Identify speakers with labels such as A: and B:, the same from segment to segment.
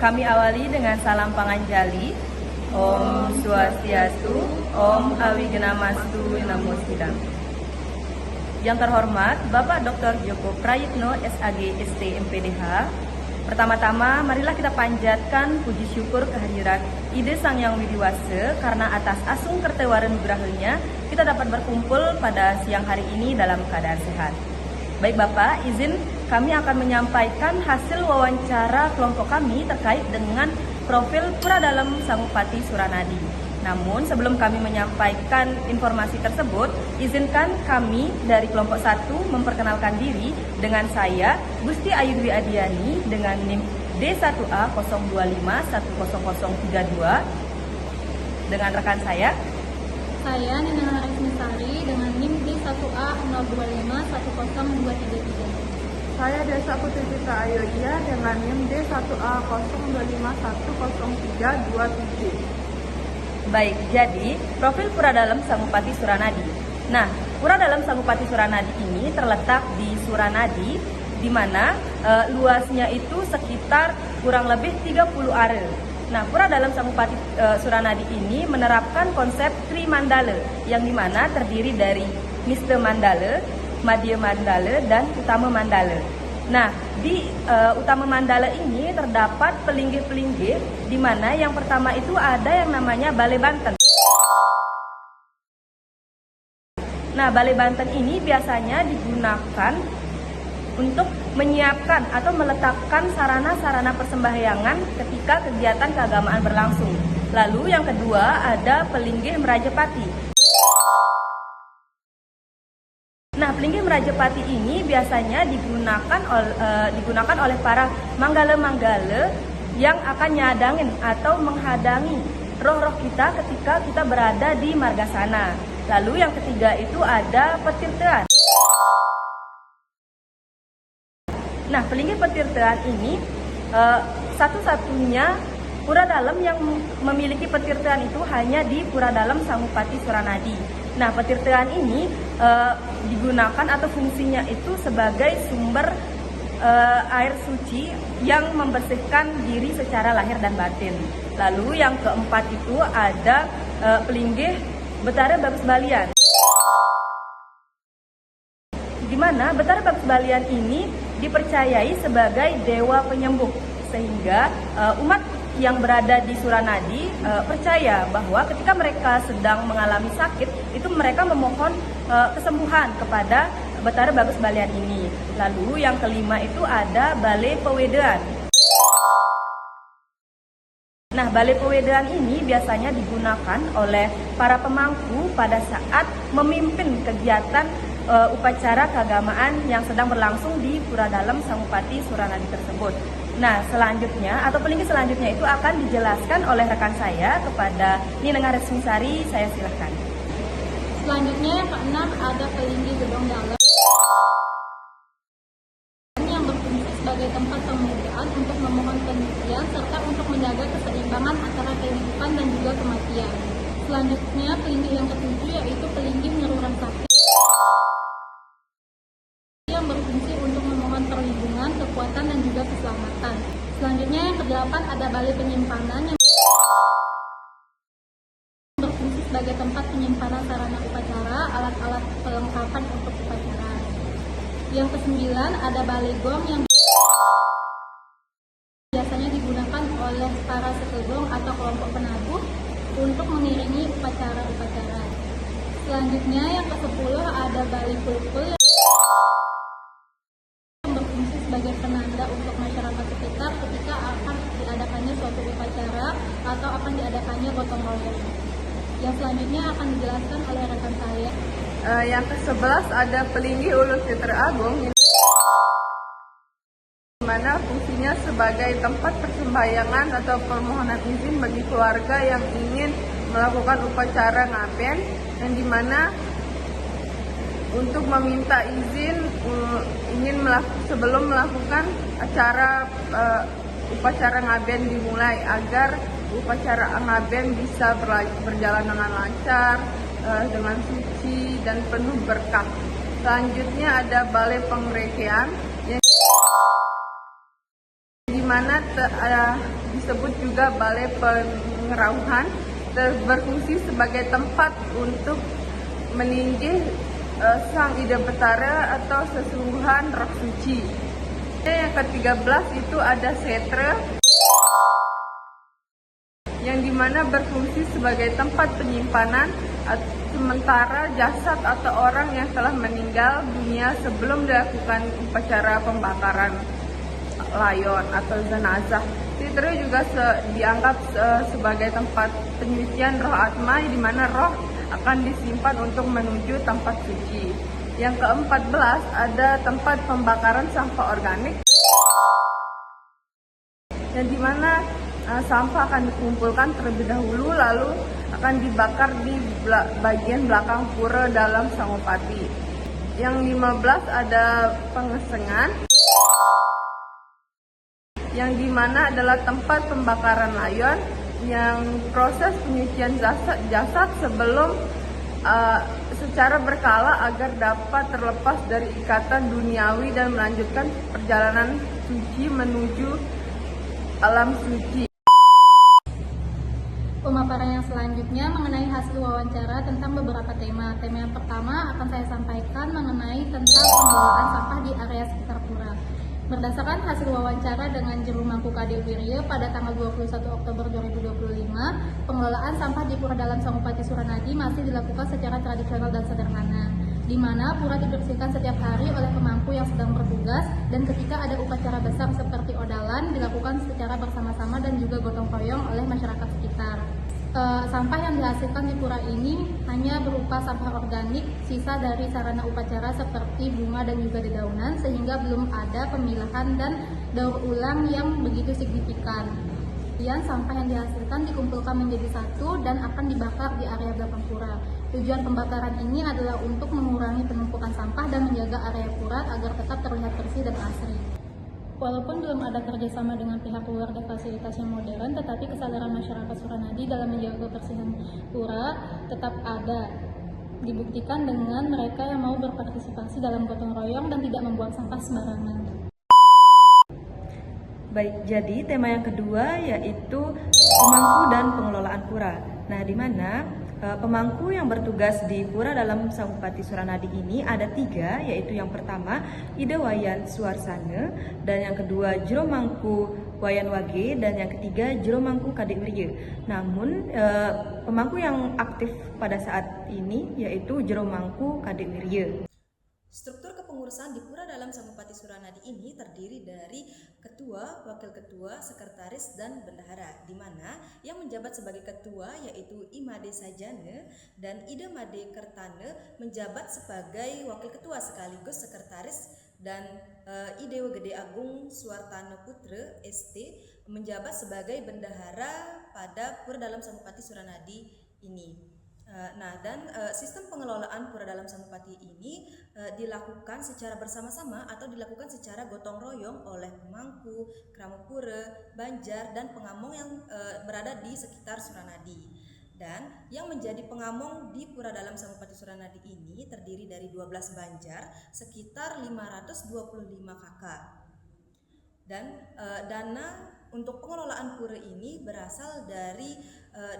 A: Kami awali dengan salam panganjali. Om Swastiastu, Om Awigenamastu, Namo Buddhaya. Yang terhormat Bapak Dr. Joko Prayitno, SAG, ST, MPDH. Pertama-tama, marilah kita panjatkan puji syukur kehadirat Ide Sang Yang Widiwase karena atas asung kertewara nugrahnya kita dapat berkumpul pada siang hari ini dalam keadaan sehat. Baik Bapak, izin kami akan menyampaikan hasil wawancara kelompok kami terkait dengan profil Puradalem Sangupati Suranadi. Namun sebelum kami menyampaikan informasi tersebut, izinkan kami dari kelompok 1 memperkenalkan diri dengan saya, Gusti Ayu Dwi Adiani dengan NIM D1A 025100032 dengan rekan saya
B: Nina Resmisari dengan NIM D1A 0251023.
C: Saya Desa Putri Citra Ayodia dengan NIM D1A 025100327.
A: Baik, jadi profil Puradalem Sangupati Suranadi. Nah, Puradalem Sangupati Suranadi ini terletak di Suranadi, di mana luasnya itu sekitar kurang lebih 30 are. Nah, Puradalem Sangupati Suranadi ini menerapkan konsep Tri Mandala, yang dimana terdiri dari Mista Mandala, Madhya Mandala, dan Utama Mandala. Nah, di Utama Mandala ini terdapat pelinggih-pelinggih, di mana yang pertama itu ada yang namanya Balai Banten. Nah, Balai Banten ini biasanya digunakan untuk menyiapkan atau meletakkan sarana-sarana persembahyangan ketika kegiatan keagamaan berlangsung. Lalu yang kedua ada Pelinggih Merajapati. Nah, Pelinggih Merajapati ini biasanya digunakan oleh para manggala-manggala yang akan nyadangin atau menghadangi roh-roh kita ketika kita berada di margasana. Lalu yang ketiga itu ada Petirtean. Nah, Pelinggih Petirtean ini satu-satunya Puradalem yang memiliki petirtean itu hanya di Puradalem Sangupati Suranadi. Nah, petirtean ini digunakan atau fungsinya itu sebagai sumber air suci yang membersihkan diri secara lahir dan batin. Lalu yang keempat itu ada Pelinggih Betara Bagus Balian. Di mana Betara Bagus Balian ini dipercayai sebagai dewa penyembuh, sehingga umat yang berada di Suranadi percaya bahwa ketika mereka sedang mengalami sakit, itu mereka memohon kesembuhan kepada Betara Bagus Balian ini. Lalu yang kelima itu ada Balai Pewedean. Nah, Balai Pewedean ini biasanya digunakan oleh para pemangku pada saat memimpin kegiatan upacara keagamaan yang sedang berlangsung di Puradalem Sangupati Suranadi tersebut. Nah, selanjutnya atau pelinggih selanjutnya itu akan dijelaskan oleh rekan saya kepada Nina Resmisari. Saya silakan.
B: Selanjutnya yang keenam ada Pelinggih Gedong Dalam yang berfungsi sebagai tempat pemujaan untuk memohon penyepian serta untuk menjaga keseimbangan antara kehidupan dan juga kematian. Selanjutnya pelinggih yang ketujuh yaitu Pelinggih Nyeruran Sakti yang berfungsi untuk memohon perlindungan, kekuatan, dan juga keselamatan. Selanjutnya yang kedelapan ada Balai Penyimpanan yang berfungsi sebagai tempat penyimpanan sarana upacara, alat-alat perlengkapan untuk upacara. Yang kesembilan ada Balai Gong yang biasanya digunakan oleh para sekegong atau kelompok penabuh untuk mengiringi upacara-upacara. Selanjutnya yang ke-10 ada Balai Kulkul sebagai penanda untuk masyarakat sekitar ketika akan diadakannya suatu upacara atau akan diadakannya gotong royong. Yang selanjutnya akan dijelaskan oleh rekan saya.
C: Yang ke-11 ada Pelinggih Ulun Citra Agung, di mana fungsinya sebagai tempat persembahyangan atau permohonan izin bagi keluarga yang ingin melakukan upacara ngaben, yang dimana untuk meminta izin sebelum melakukan acara upacara ngaben dimulai agar upacara ngaben bisa berjalan dengan lancar, dengan suci dan penuh berkah. Selanjutnya ada Balai Pengrekean, yang di mana di disebut juga Balai Pengerauhan, berfungsi sebagai tempat untuk meninjau Sang Ida Betara atau sesungguhan roh suci. Yang ke-13 itu ada setre, yang dimana berfungsi sebagai tempat penyimpanan sementara jasad atau orang yang telah meninggal dunia sebelum dilakukan upacara pembakaran layon atau jenazah. Setre juga dianggap sebagai tempat penyucian roh atma, di mana roh akan disimpan untuk menuju tempat suci. Yang ke-14 ada tempat pembakaran sampah organik, yang dimana sampah akan dikumpulkan terlebih dahulu lalu akan dibakar di bagian belakang pura dalam Sangupati. Yang 15 ada pengesengan, yang dimana adalah tempat pembakaran layon yang proses penyucian jasad sebelum secara berkala agar dapat terlepas dari ikatan duniawi dan melanjutkan perjalanan suci menuju alam suci.
B: Pemaparan yang selanjutnya mengenai hasil wawancara tentang beberapa tema. Tema yang pertama akan saya sampaikan mengenai tentang pengelolaan sampah di area sekitar pura. Berdasarkan hasil wawancara dengan Juru Mangku Kadek Wirya pada tanggal 21 Oktober 2025, pengelolaan sampah di Pura Dalam Sangupati Suranadi masih dilakukan secara tradisional dan sederhana, di mana pura dibersihkan setiap hari oleh pemangku yang sedang bertugas, dan ketika ada upacara besar seperti odalan dilakukan secara bersama-sama dan juga gotong royong oleh masyarakat sekitar. Sampah yang dihasilkan di pura ini hanya berupa sampah organik, sisa dari sarana upacara seperti bunga dan juga dedaunan, sehingga belum ada pemilahan dan daur ulang yang begitu signifikan. Kemudian sampah yang dihasilkan dikumpulkan menjadi satu dan akan dibakar di area belakang pura. Tujuan pembakaran ini adalah untuk mengurangi penumpukan sampah dan menjaga area pura agar tetap terlihat bersih dan asri. Walaupun belum ada kerjasama dengan pihak luar dan fasilitas yang modern, tetapi kesadaran masyarakat Suranadi dalam menjaga kebersihan pura tetap ada. Dibuktikan dengan mereka yang mau berpartisipasi dalam gotong royong dan tidak membuang sampah sembarangan.
A: Baik, jadi tema yang kedua yaitu pemangku dan pengelolaan pura. Nah, di mana pemangku yang bertugas di Pura Dalam Sangupati Suranadi ini ada 3, yaitu yang pertama Ida Wayan Suarsana, dan yang kedua Jero Mangku Wayan Wage, dan yang ketiga Jero Mangku Kadek Wirya. Namun pemangku yang aktif pada saat ini yaitu Jero Mangku Kadek Wirya. Struktur kepengurusan di Pura Dalam Sangupati Suranadi ini terdiri dari ketua, wakil ketua, sekretaris, dan bendahara, di mana yang menjabat sebagai ketua yaitu Imade Sajana dan Ida Made Kertana menjabat sebagai wakil ketua sekaligus sekretaris, dan Idewa Gede Agung Suartana Putra ST menjabat sebagai bendahara pada Pura Dalam Sangupati Suranadi ini. Sistem pengelolaan Pura Dalam Sangupati ini dilakukan secara bersama-sama atau dilakukan secara gotong royong oleh pemangku, keramu pura, banjar, dan pengamong yang berada di sekitar Suranadi. Dan yang menjadi pengamong di Pura Dalam Sangupati Suranadi ini terdiri dari 12 banjar, sekitar 525 kakak. Dan dana untuk pengelolaan pura ini berasal dari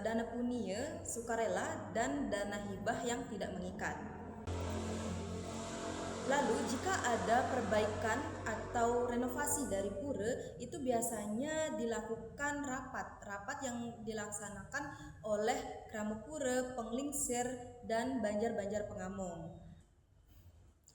A: dana punia, sukarela, dan dana hibah yang tidak mengikat. Lalu jika ada perbaikan atau renovasi dari pura, itu biasanya dilakukan rapat yang dilaksanakan oleh keramu pura, penglingsir, dan banjar-banjar pengamong.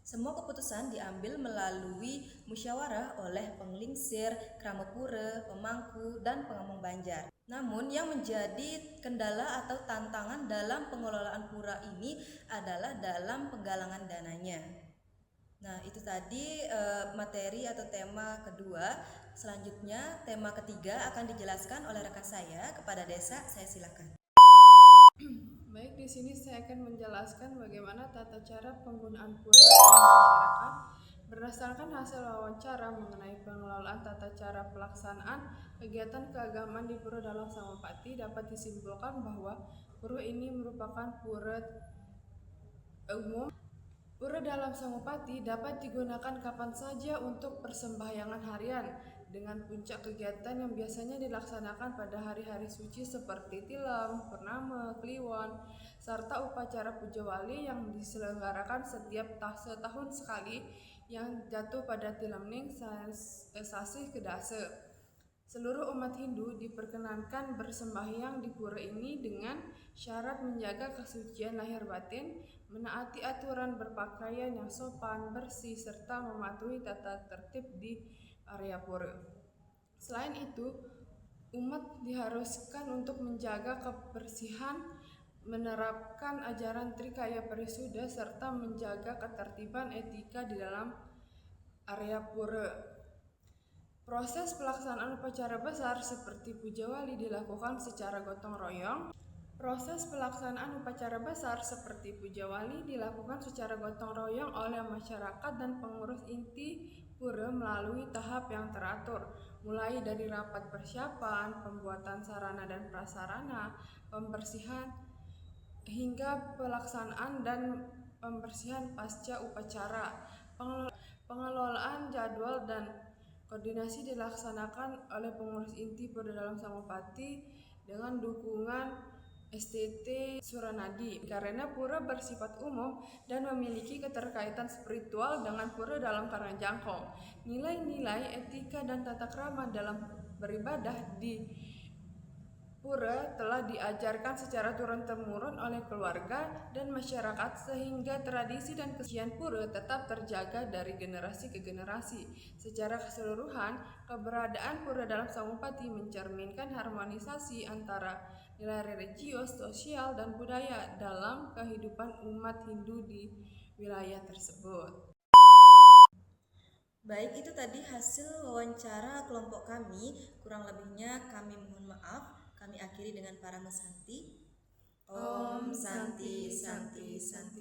A: Semua keputusan diambil melalui musyawarah oleh penglingsir, keramu pura, pemangku, dan pengamong banjar. Namun yang menjadi kendala atau tantangan dalam pengelolaan pura ini adalah dalam penggalangan dananya. Nah, itu tadi materi atau tema kedua. Selanjutnya tema ketiga akan dijelaskan oleh rekan saya. Kepada Desa, saya silakan.
C: Baik, di sini saya akan menjelaskan bagaimana tata cara penggunaan pura oleh masyarakat. Berdasarkan hasil wawancara mengenai pengelolaan tata cara pelaksanaan kegiatan keagamaan di Pura Dalam Sangupati, dapat disimpulkan bahwa pura ini merupakan pura umum. Pura Dalam Sangupati dapat digunakan kapan saja untuk persembahyangan harian, dengan puncak kegiatan yang biasanya dilaksanakan pada hari-hari suci seperti Tilam, Purnama, Kliwon, serta upacara Puja Wali yang diselenggarakan setiap setahun sekali yang jatuh pada Tilamning Sasi Kedase. Seluruh umat Hindu diperkenankan bersembahyang di pura ini dengan syarat menjaga kesucian lahir batin, menaati aturan berpakaian yang sopan, bersih, serta mematuhi tata tertib di area pura. Selain itu, umat diharuskan untuk menjaga kebersihan, menerapkan ajaran Trikaya Parisuda, serta menjaga ketertiban etika di dalam area pura. Proses pelaksanaan upacara besar seperti Puja Wali dilakukan secara gotong royong. Oleh masyarakat dan pengurus inti pura melalui tahap yang teratur, mulai dari rapat persiapan, pembuatan sarana dan prasarana, pembersihan, hingga pelaksanaan dan pembersihan pasca upacara. Pengelolaan jadwal dan koordinasi dilaksanakan oleh pengurus inti Pura Dalam Sangupati dengan dukungan STT Suranadi. Karena pura bersifat umum dan memiliki keterkaitan spiritual dengan pura dalam Karangjangkong, nilai-nilai etika dan tata krama dalam beribadah di pura telah diajarkan secara turun-temurun oleh keluarga dan masyarakat sehingga tradisi dan kesucian pura tetap terjaga dari generasi ke generasi. Secara keseluruhan, keberadaan Pura Dalam Sangupati mencerminkan harmonisasi antara nilai religius, sosial, dan budaya dalam kehidupan umat Hindu di wilayah tersebut.
A: Baik, itu tadi hasil wawancara kelompok kami. Kurang lebihnya kami mohon maaf. Kami akhiri dengan para mesanti. Om Santi Santi Santi.